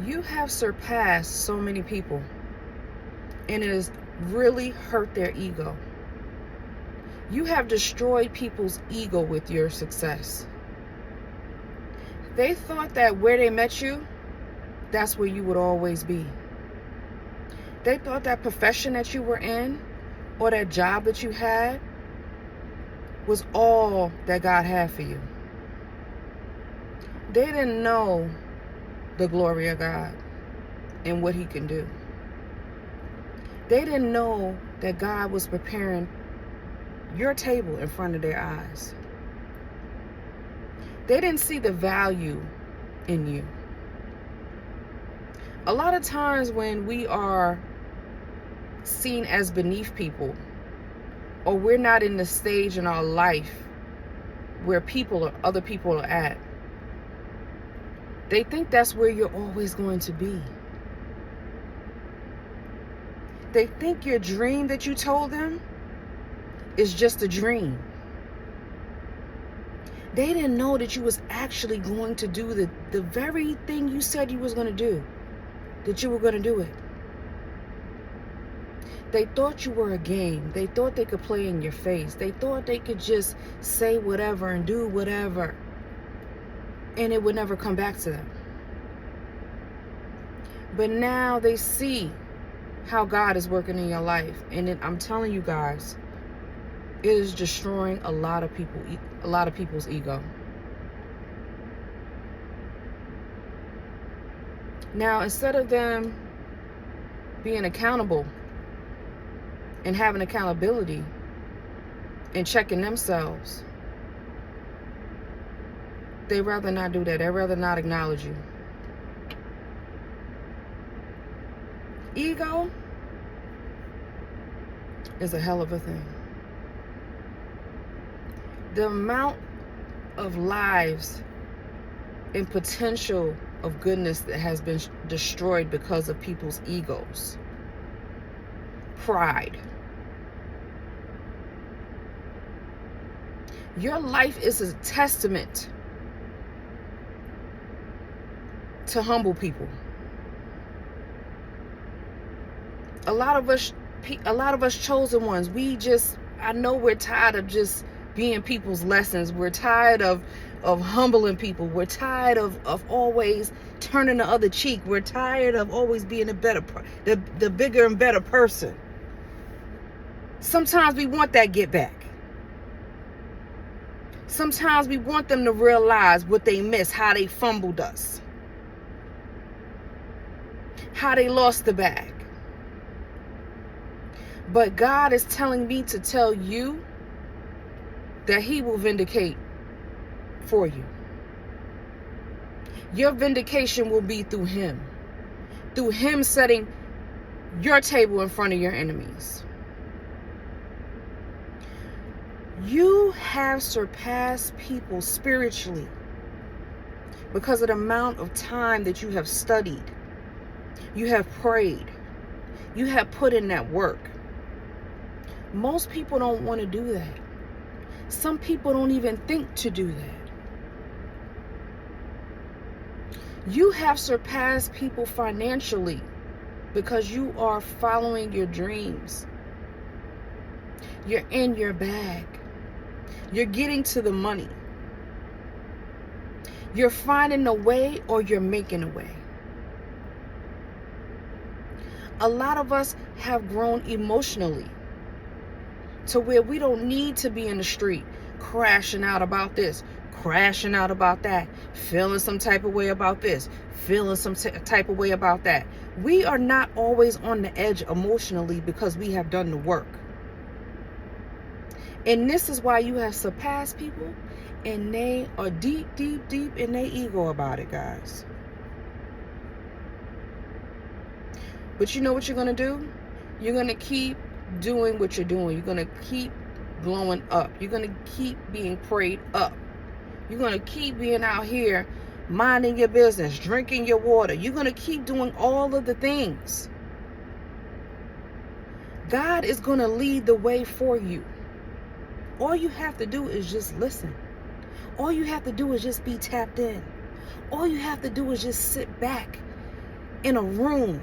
You have surpassed so many people, and it has really hurt their ego. You have destroyed people's ego with your success. They thought that where they met you, that's where you would always be. They thought that profession that you were in or that job that you had was all that God had for you. They didn't know the glory of God and what He can do. They didn't know that God was preparing your table in front of their eyes. They didn't see the value in you. A lot of times when we are seen as beneath people, or we're not in the stage in our life where other people are at, they think that's where you're always going to be. They think your dream that you told them is just a dream. They didn't know that you was actually going to do the very thing you said you was going to do, that you were going to do it. They thought you were a game. They thought they could play in your face. They thought they could just say whatever and do whatever, and it would never come back to them. But now they see how God is working in your life, and I'm telling you guys, it is destroying a lot of people's ego. Now, instead of them being accountable and having accountability and checking themselves, they rather not do that. They rather not acknowledge you. Ego is a hell of a thing. The amount of lives and potential of goodness that has been destroyed because of people's egos, pride. Your life is a testament to humble people. A lot of us chosen ones, I know we're tired of just being people's lessons. We're tired of humbling people. We're tired of always turning the other cheek. We're tired of always being the bigger and better person. Sometimes we want that get back. Sometimes we want them to realize what they missed, how they fumbled us, how they lost the bag. But God is telling me to tell you that He will vindicate for you. Your vindication will be through Him setting your table in front of your enemies. You have surpassed people spiritually because of the amount of time that you have studied, you have prayed, you have put in that work. Most people don't want to do that. Some people don't even think to do that. You have surpassed people financially because you are following your dreams. You're in your bag. You're getting to the money. You're finding a way, or you're making a way. A lot of us have grown emotionally to where we don't need to be in the street crashing out about this, crashing out about that, feeling some type of way about this, feeling some type of way about that. We are not always on the edge emotionally because we have done the work. And this is why you have surpassed people, and they are deep, deep, deep in their ego about it, guys. But you know what you're going to do? You're going to keep doing what you're doing. You're going to keep glowing up. You're going to keep being prayed up. You're going to keep being out here minding your business, drinking your water. You're going to keep doing all of the things. God is going to lead the way for you. All you have to do is just listen. All you have to do is just be tapped in. All you have to do is just sit back in a room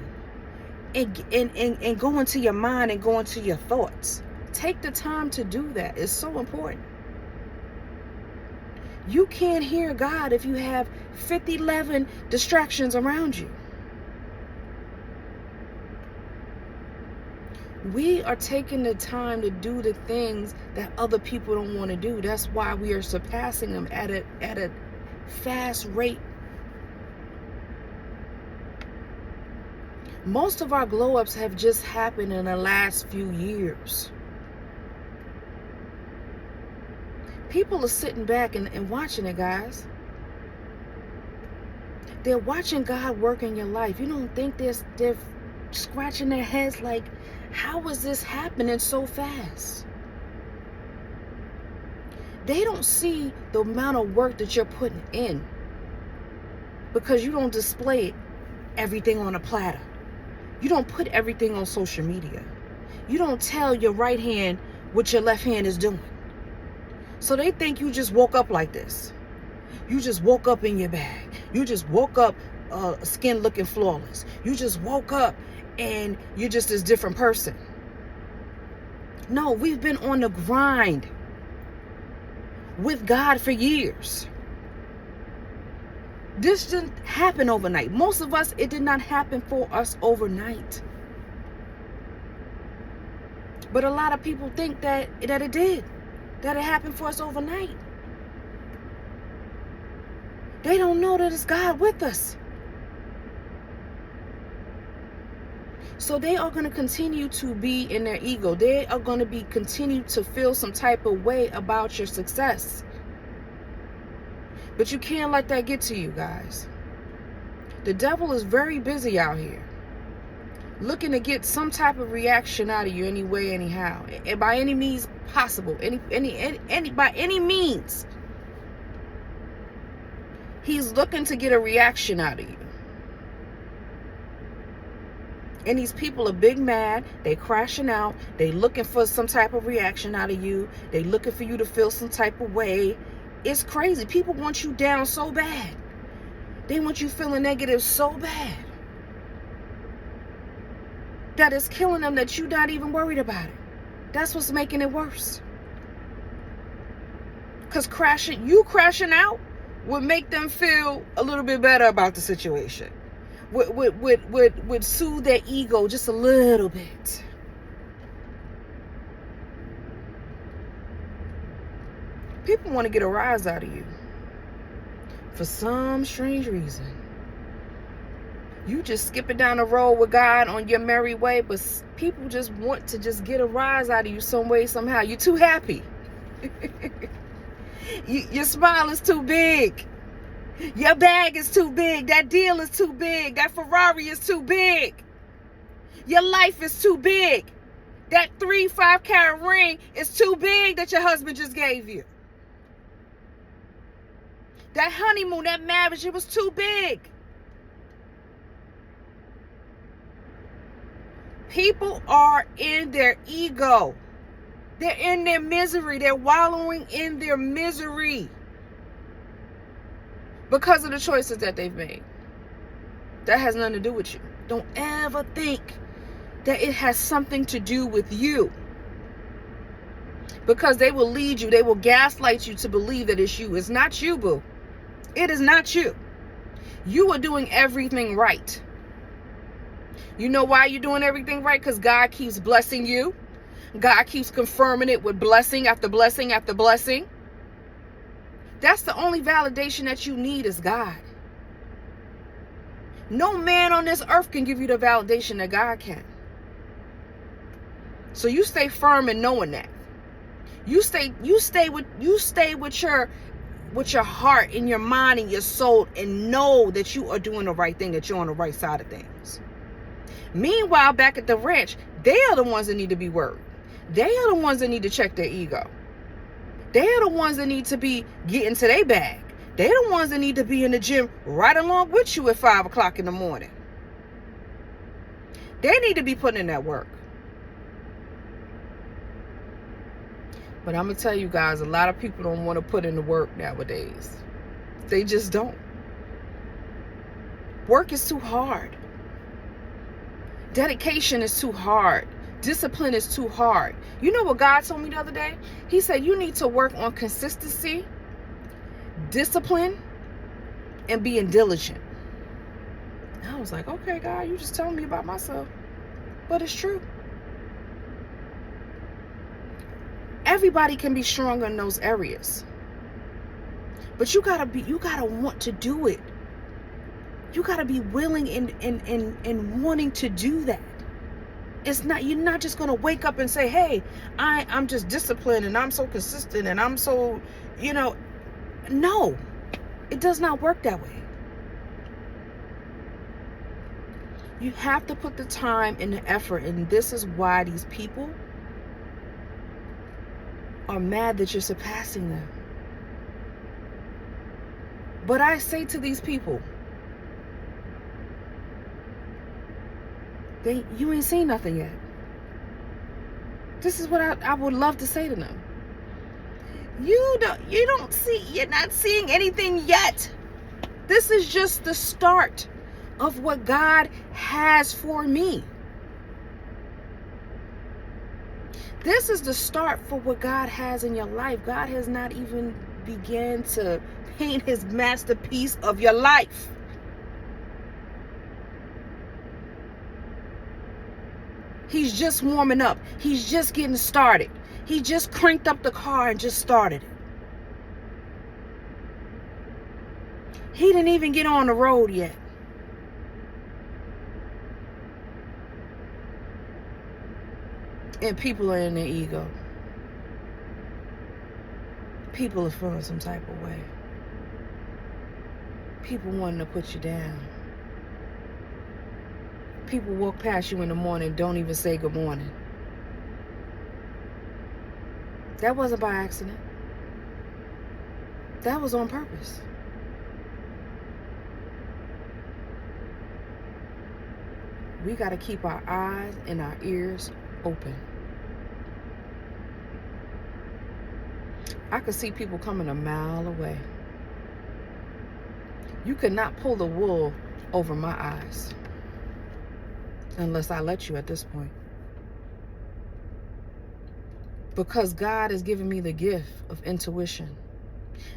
and go into your mind and go into your thoughts. Take the time to do that. It's so important. You can't hear God if you have 11 distractions around you. We are taking the time to do the things that other people don't want to do. That's why we are surpassing them at a fast rate. Most of our glow-ups have just happened in the last few years. People are sitting back and watching it, guys. They're watching God work in your life. You don't think they're scratching their heads like, how is this happening so fast? They don't see the amount of work that you're putting in because you don't display everything on a platter. You don't put everything on social media. You don't tell your right hand what your left hand is doing. So they think you just woke up like this. You just woke up in your bag. You just woke up skin looking flawless. You just woke up and you're just this different person. No, we've been on the grind with God for years. This didn't happen overnight. Most of us, it did not happen for us overnight. But a lot of people think that it did. That it happened for us overnight. They don't know that it's God with us. So they are going to continue to be in their ego. They are going to continue to feel some type of way about your success. But you can't let that get to you, guys. The devil is very busy out here, looking to get some type of reaction out of you any way, anyhow, and by any means possible, by any means. He's looking to get a reaction out of you. And these people are big mad. They crashing out. They looking for some type of reaction out of you. They looking for you to feel some type of way. It's crazy. People want you down so bad. They want you feeling negative so bad that it's killing them, that you're not even worried about it. That's what's making it worse. Because crashing out would make them feel a little bit better about the situation. Would soothe their ego just a little bit. People want to get a rise out of you for some strange reason. You just skipping down the road with God on your merry way, but people just want to just get a rise out of you some way, somehow. You're too happy. Your smile is too big. Your bag is too big. That deal is too big. That Ferrari is too big. Your life is too big. That 5 carat ring is too big that your husband just gave you. That honeymoon, that marriage, it was too big. People are in their ego. They're in their misery. They're wallowing in their misery because of the choices that they've made. That has nothing to do with you. Don't ever think that it has something to do with you, because they will lead you. They will gaslight you to believe that it's you. It's not you, boo. It is not you. You are doing everything right. You know why you're doing everything right? Because God keeps blessing you. God keeps confirming it with blessing after blessing after blessing. That's the only validation that you need, is God. No man on this earth can give you the validation that God can. So you stay firm in knowing that. You stay with your heart and your mind and your soul, and know that you are doing the right thing, that you're on the right side of things. Meanwhile, back at the ranch, they are the ones that need to be worried. They are the ones that need to check their ego. They are the ones that need to be getting to their bag. They're the ones that need to be in the gym right along with you at 5 o'clock in the morning. They need to be putting in that work. But I'm going to tell you guys, a lot of people don't want to put in the work nowadays. They just don't. Work is too hard. Dedication is too hard. Discipline is too hard. You know what God told me the other day? He said you need to work on consistency, discipline, and being diligent. I was like, okay, God, you just telling me about myself. But it's true. Everybody can be stronger in those areas. But you gotta want to do it. You gotta be willing and wanting to do that. You're not just gonna wake up and say, hey, I'm just disciplined and I'm so consistent and I'm so, no, it does not work that way. You have to put the time and the effort, and this is why these people are mad that you're surpassing them. But I say to these people, you ain't seen nothing yet. This is what I would love to say to them. You're not seeing anything yet. This is just the start of what God has for me. This is the start for what God has in your life. God has not even began to paint his masterpiece of your life. He's just warming up. He's just getting started. He just cranked up the car and just started it. He didn't even get on the road yet. And people are in their ego. People are feeling some type of way. People wanting to put you down. People walk past you in the morning, don't even say good morning. That wasn't by accident. That was on purpose. We got to keep our eyes and our ears open. I could see people coming a mile away. You cannot pull the wool over my eyes unless I let you at this point. Because God has given me the gift of intuition.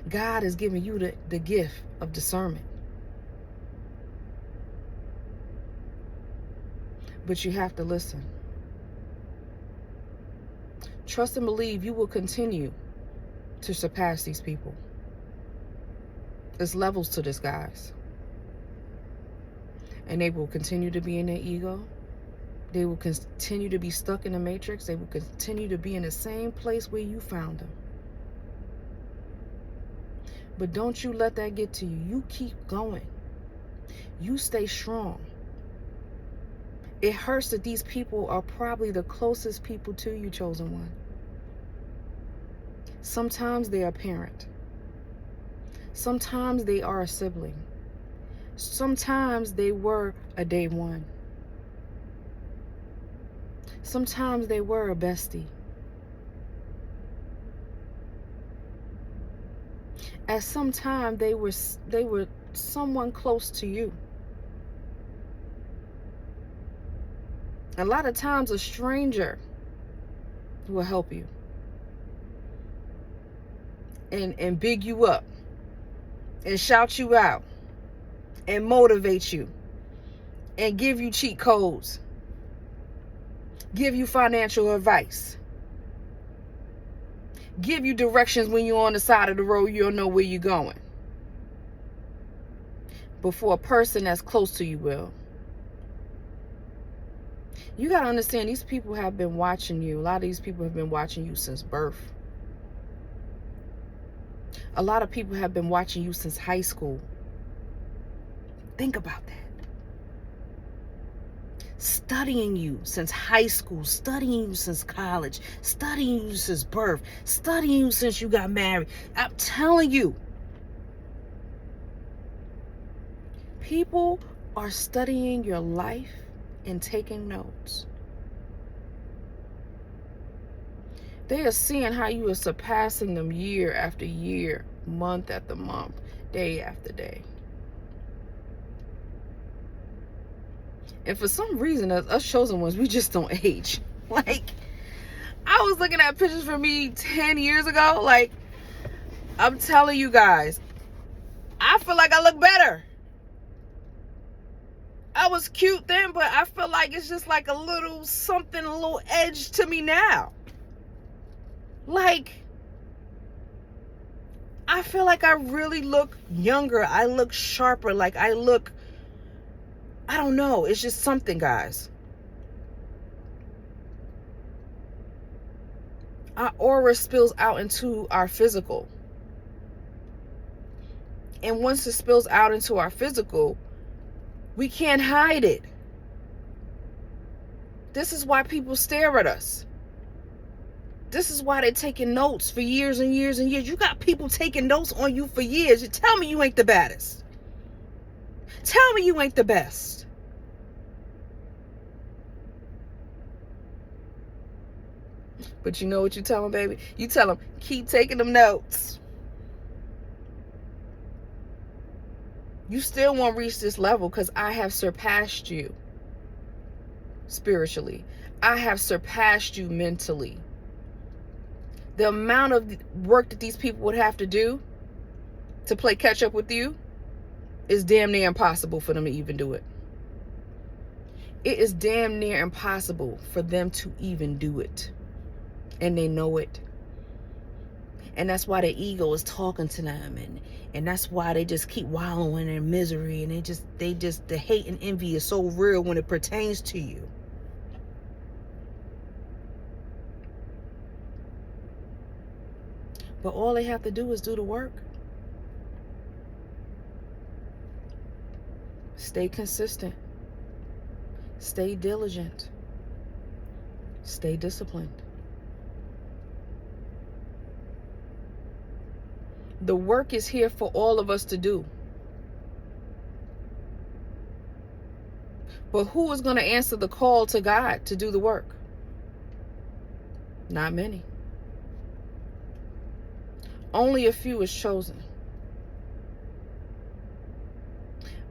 God has given you the gift of discernment. But you have to listen. Trust and believe you will continue to surpass these people. There's levels to this, guys. And they will continue to be in their ego. They will continue to be stuck in the matrix. They will continue to be in the same place where you found them. But don't you let that get to you. You keep going. You stay strong. It hurts that these people are probably the closest people to you, chosen one. Sometimes they are a parent. Sometimes they are a sibling. Sometimes they were a day one. Sometimes they were a bestie. At some time they were someone close to you. A lot of times a stranger will help you and big you up and shout you out and motivate you and give you cheat codes, give you financial advice, give you directions when you're on the side of the road, you don't know where you're going. But for a person that's close to you will. You got to understand, these people have been watching you. A lot of these people have been watching you since birth. A lot of people have been watching you since high school. Think about that. Studying you since high school, studying you since college, studying you since birth, studying you since you got married. I'm telling you, people are studying your life and taking notes. They are seeing how you are surpassing them year after year, month after month, day after day. And for some reason, us chosen ones, we just don't age. Like, I was looking at pictures for me 10 years ago. Like, I'm telling you guys, I feel like I look better. I was cute then, but I feel like it's just like a little something, a little edge to me now. Like, I feel like I really look younger. I look sharper. Like, I don't know. It's just something, guys. Our aura spills out into our physical. And once it spills out into our physical, we can't hide it. This is why people stare at us. This is why they're taking notes for years and years and years. You got people taking notes on you for years. You tell me you ain't the baddest. Tell me you ain't the best. But you know what you tell them, baby? You tell them, keep taking them notes. You still won't reach this level because I have surpassed you spiritually. I have surpassed you mentally. The amount of work that these people would have to do to play catch up with you is damn near impossible for them to even do it. It is damn near impossible for them to even do it. And they know it. And that's why the ego is talking to them, and that's why they just keep wallowing in misery, and the hate and envy is so real when it pertains to you. But all they have to do is do the work. Stay consistent. Stay diligent. Stay disciplined. The work is here for all of us to do. But who is going to answer the call to God to do the work? Not many. Only a few is chosen.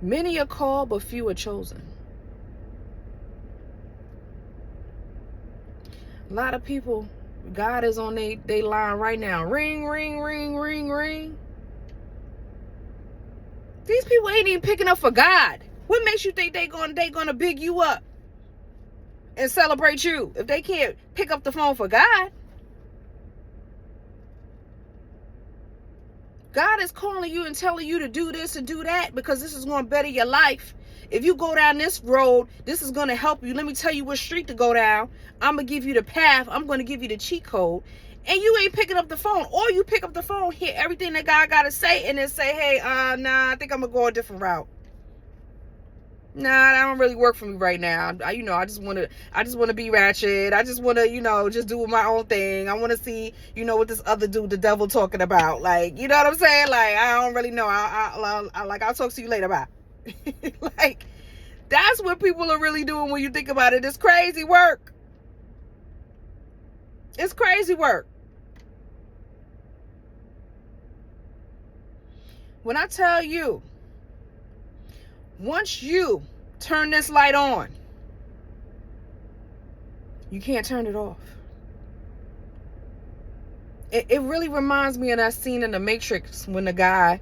Many are called, but few are chosen. A lot of people, God is on they line right now. Ring, ring, ring, ring, ring. These people ain't even picking up for God. What makes you think they gonna big you up and celebrate you if they can't pick up the phone for God? God is calling you and telling you to do this and do that because this is going to better your life. If you go down this road, this is going to help you. Let me tell you what street to go down. I'm going to give you the path. I'm going to give you the cheat code. And you ain't picking up the phone. Or you pick up the phone, hear everything that God got to say, and then say, hey, nah, I think I'm going to go a different route. Nah, that don't really work for me right now. I just want to be ratchet. I just want to, just do my own thing. I want to see, what this other dude, the devil, talking about. Like, you know what I'm saying? Like, I don't really know. I'll talk to you later. Bye. Like, that's what people are really doing when you think about it. It's crazy work. It's crazy work. When I tell you, once you turn this light on, you can't turn it off. It really reminds me of that scene in The Matrix when the guy,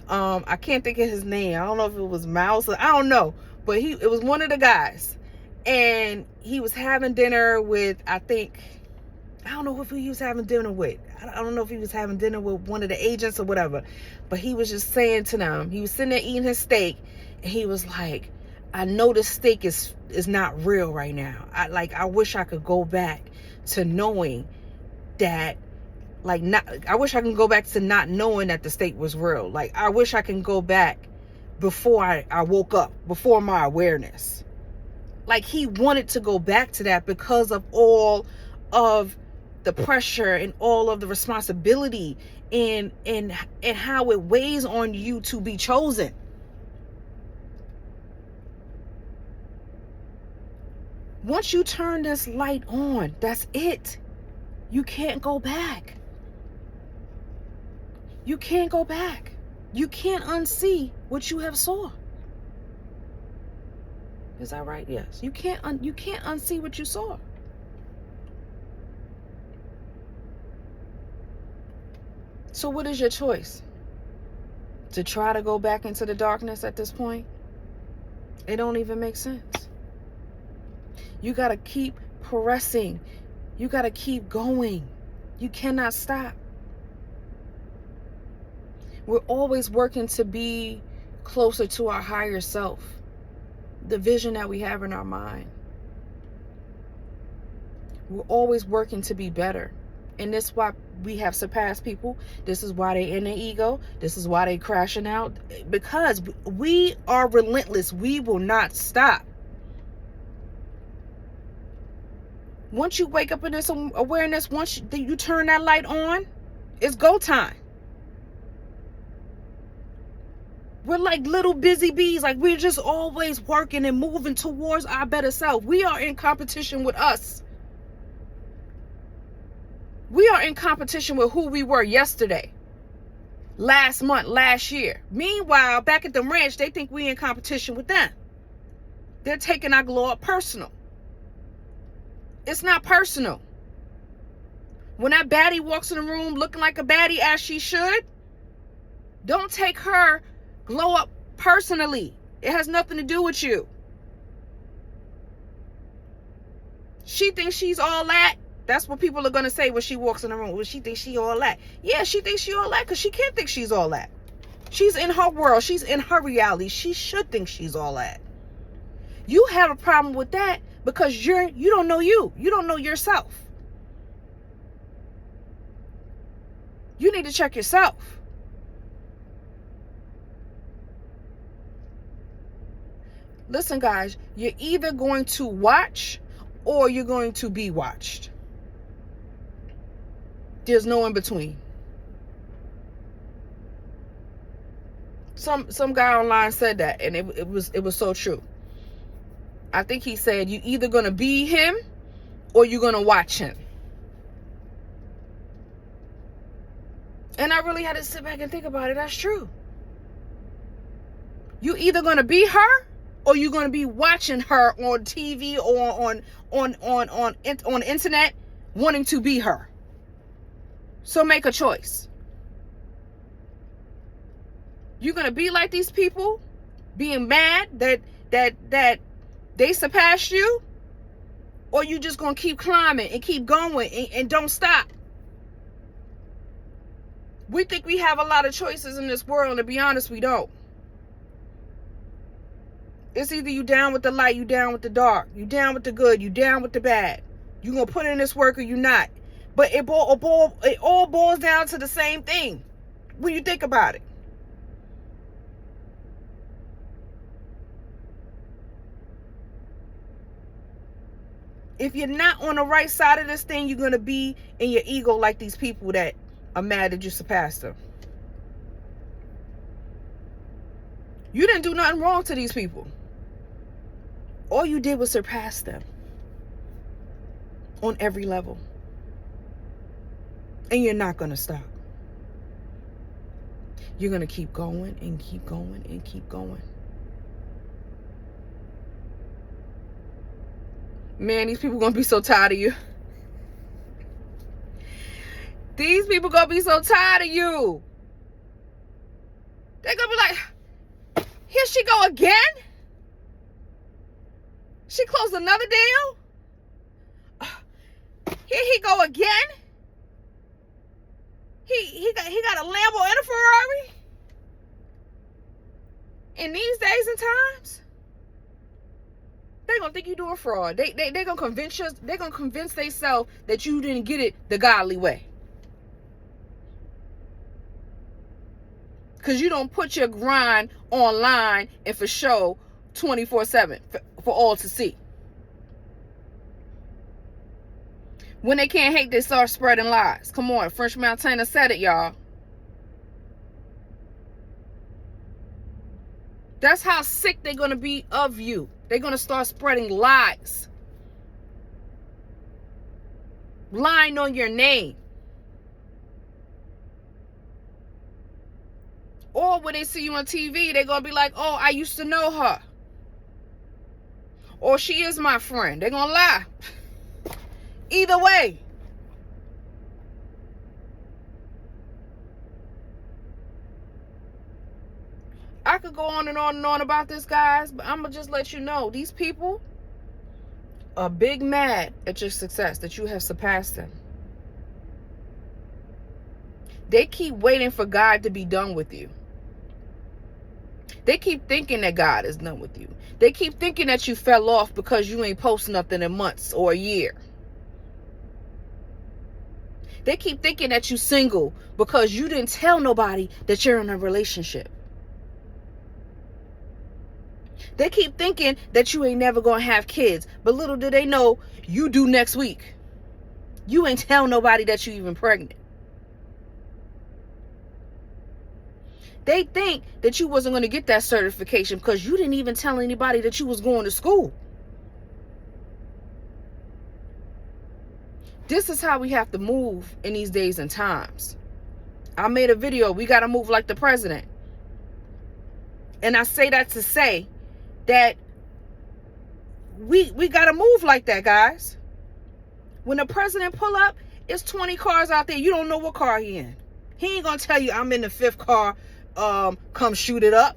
I can't think of his name. I don't know if it was Mouse. I don't know. But it was one of the guys. And he was having dinner with, I don't know if he was having dinner with. I don't know if he was having dinner with one of the agents or whatever. But he was just saying to them, he was sitting there eating his steak. And he was like, I know this steak is not real right now. I wish I could go back to knowing that, I wish I can go back to not knowing that the steak was real. Like, I wish I can go back before I woke up, before my awareness. Like, he wanted to go back to that because of all of the pressure and all of the responsibility and how it weighs on you to be chosen. Once you turn this light on, that's it. You can't go back. You can't go back. You can't unsee what you have saw. Is that right? Yes. You can't unsee what you saw. So what is your choice? To try to go back into the darkness at this point? It don't even make sense. You got to keep pressing. You got to keep going. You cannot stop. We're always working to be closer to our higher self, the vision that we have in our mind. We're always working to be better. And this is why we have surpassed people. This is why they in their ego. This is why they crashing out. Because we are relentless. We will not stop. Once you wake up in this awareness, once you turn that light on, it's go time. We're like little busy bees. Like we're just always working and moving towards our better self. We are in competition with us. We are in competition with who we were yesterday, last month, last year. Meanwhile, back at the ranch, they think we in competition with them. They're taking our glow up personal. It's not personal. When that baddie walks in the room looking like a baddie as she should, don't take her glow up personally. It has nothing to do with you. She thinks she's all that. That's what people are going to say when she walks in the room. Well, she thinks she all that. Yeah, she thinks she all that because she can't think she's all that. She's in her world. She's in her reality. She should think she's all that. You have a problem with that because you don't know you. You don't know yourself. You need to check yourself. Listen, guys, you're either going to watch or you're going to be watched. There's no in between. Some guy online said that, and it was so true. I think he said you either gonna be him or you're gonna watch him. And I really had to sit back and think about it. That's true. You either gonna be her or you're gonna be watching her on TV or on the internet, wanting to be her. So make a choice. You're gonna be like these people, being mad that they surpassed you, or you just gonna keep climbing and keep going and don't stop. We think we have a lot of choices in this world, and to be honest, we don't. It's either you down with the light, you down with the dark, you down with the good, you down with the bad. You gonna put in this work or you not. But it all boils down to the same thing when you think about it. If you're not on the right side of this thing, you're going to be in your ego like these people that are mad that you surpassed them. You didn't do nothing wrong to these people. All you did was surpass them on every level. And you're not going to stop. You're going to keep going and keep going and keep going. Man, these people going to be so tired of you. These people going to be so tired of you. They're going to be like, here she go again? She closed another deal? Here he go again? He got a Lambo and a Ferrari? In these days and times? They're gonna think you doing fraud. They gonna convince you, they're gonna convince themselves that you didn't get it the godly way. Cause you don't put your grind online and for show 24/7 for all to see. When they can't hate, they start spreading lies. Come on, French Montana said it, y'all. That's how sick they're gonna be of you. They're going to start spreading lies. Lying on your name. Or when they see you on TV, they're going to be like, oh, I used to know her. or she is my friend. They're gonna lie. Either way. I could go on and on and on about this, guys, but I'm gonna just let you know, these people are big mad at your success, that you have surpassed them. They keep waiting for God to be done with you. They keep thinking that God is done with you. They keep thinking that you fell off because you ain't posted nothing in months or a year. They keep thinking that you single because you didn't tell nobody that you're in a relationship. They keep thinking that you ain't never gonna have kids, but little do they know you do next week. You ain't tell nobody that you even pregnant. They think that you wasn't going to get that certification because you didn't even tell anybody that you was going to school. This is how we have to move in these days and times. I made a video, we got to move like the president. And I say that to say that we got to move like that, guys. When the president pull up, it's 20 cars out there. You don't know what car he in. He ain't going to tell you, I'm in the 5th car. Come shoot it up.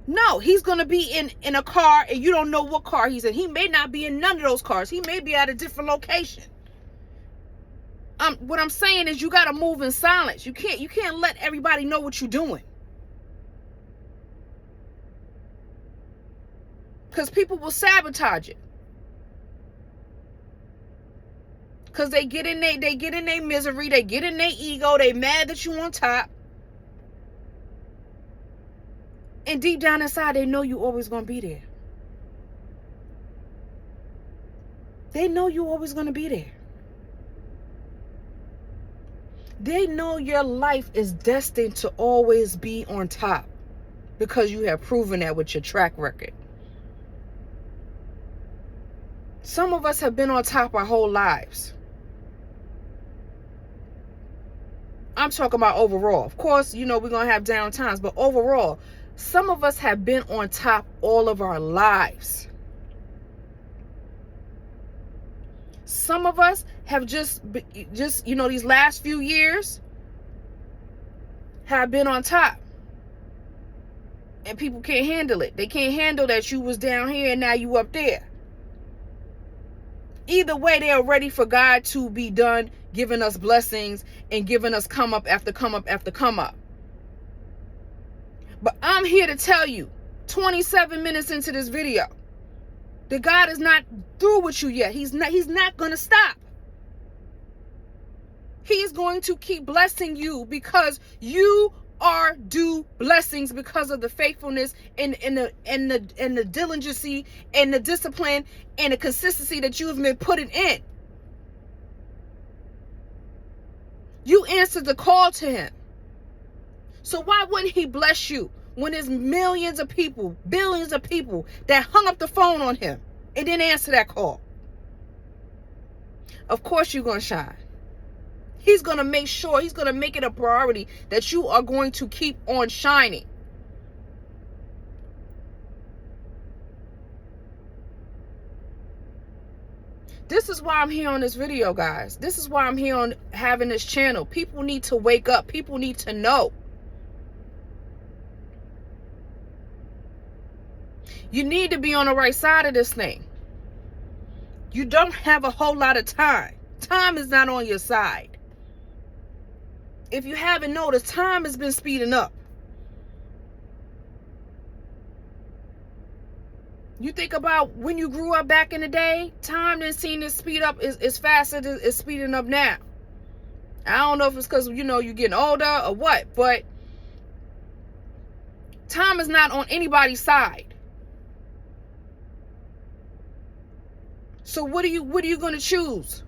No, he's going to be in a car and you don't know what car he's in. He may not be in none of those cars. He may be at a different location. What I'm saying is you got to move in silence. You can't let everybody know what you're doing. Because people will sabotage it. Because they get in their misery, they get in their ego, they mad that you on top. And deep down inside, they know you always going to be there. They know you always going to be there. They know your life is destined to always be on top because you have proven that with your track record. Some of us have been on top our whole lives. I'm talking about overall. Of course, we're going to have down times, but overall, some of us have been on top all of our lives. Some of us have just these last few years have been on top. And people can't handle it. They can't handle that you was down here and now you up there. Either way, they are ready for God to be done giving us blessings and giving us come up after come up after come up. But I'm here to tell you, 27 minutes into this video, that God is not through with you yet. He's not going to stop. He's going to keep blessing you because you are due blessings because of the faithfulness and the diligence and the discipline and the consistency that you have been putting in. You answered the call to him. So why wouldn't he bless you when there's millions of people, billions of people that hung up the phone on him and didn't answer that call? Of course you're going to shine. He's going to make sure, he's going to make it a priority that you are going to keep on shining. This is why I'm here on this video, guys. This is why I'm here on having this channel. People need to wake up. People need to know. You need to be on the right side of this thing. You don't have a whole lot of time. Time is not on your side. If you haven't noticed, time has been speeding up. You think about when you grew up back in the day, time didn't seem to speed up as fast as it's speeding up now. I don't know if it's because, you're getting older or what, but time is not on anybody's side. So what are you going to choose?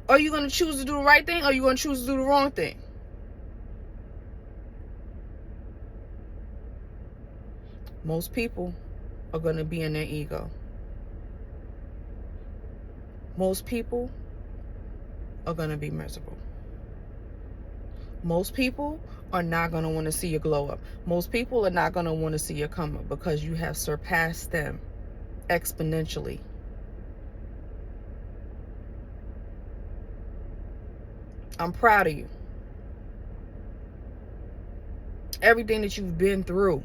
Are you going to choose to do the right thing or are you going to choose to do the wrong thing? Most people are going to be in their ego. Most people are going to be miserable. Most people are not going to want to see your glow up. Most people are not going to want to see your come up because you have surpassed them exponentially. I'm proud of you. Everything that you've been through.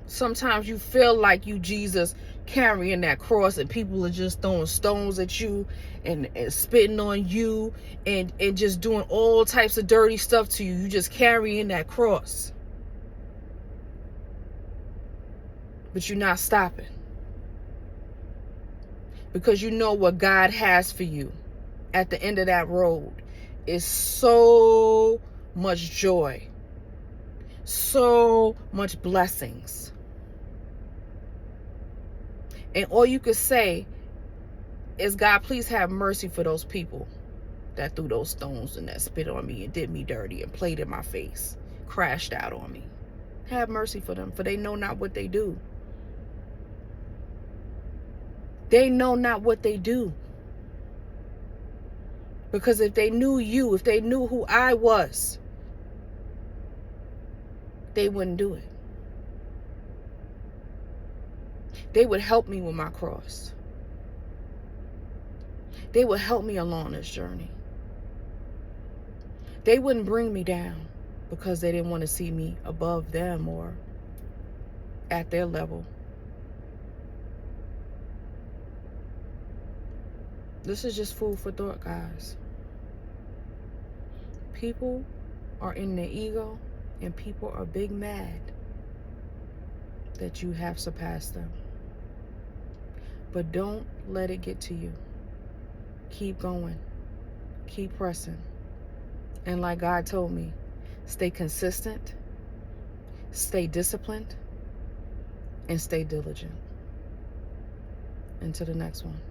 Sometimes you feel like you Jesus carrying that cross and people are just throwing stones at you and spitting on you and just doing all types of dirty stuff to you. You just carrying that cross. But you're not stopping. Because you know what God has for you at the end of that road is so much joy. So much blessings. And all you could say is, God, please have mercy for those people that threw those stones and that spit on me and did me dirty and played in my face, crashed out on me. Have mercy for them, for they know not what they do. They know not what they do. Because if they knew you, if they knew who I was, they wouldn't do it. They would help me with my cross. They would help me along this journey. They wouldn't bring me down because they didn't want to see me above them or at their level. This is just food for thought, guys. People are in their ego and people are big mad that you have surpassed them. But don't let it get to you. Keep going. Keep pressing. And like God told me, stay consistent, stay disciplined, and stay diligent. Until the next one.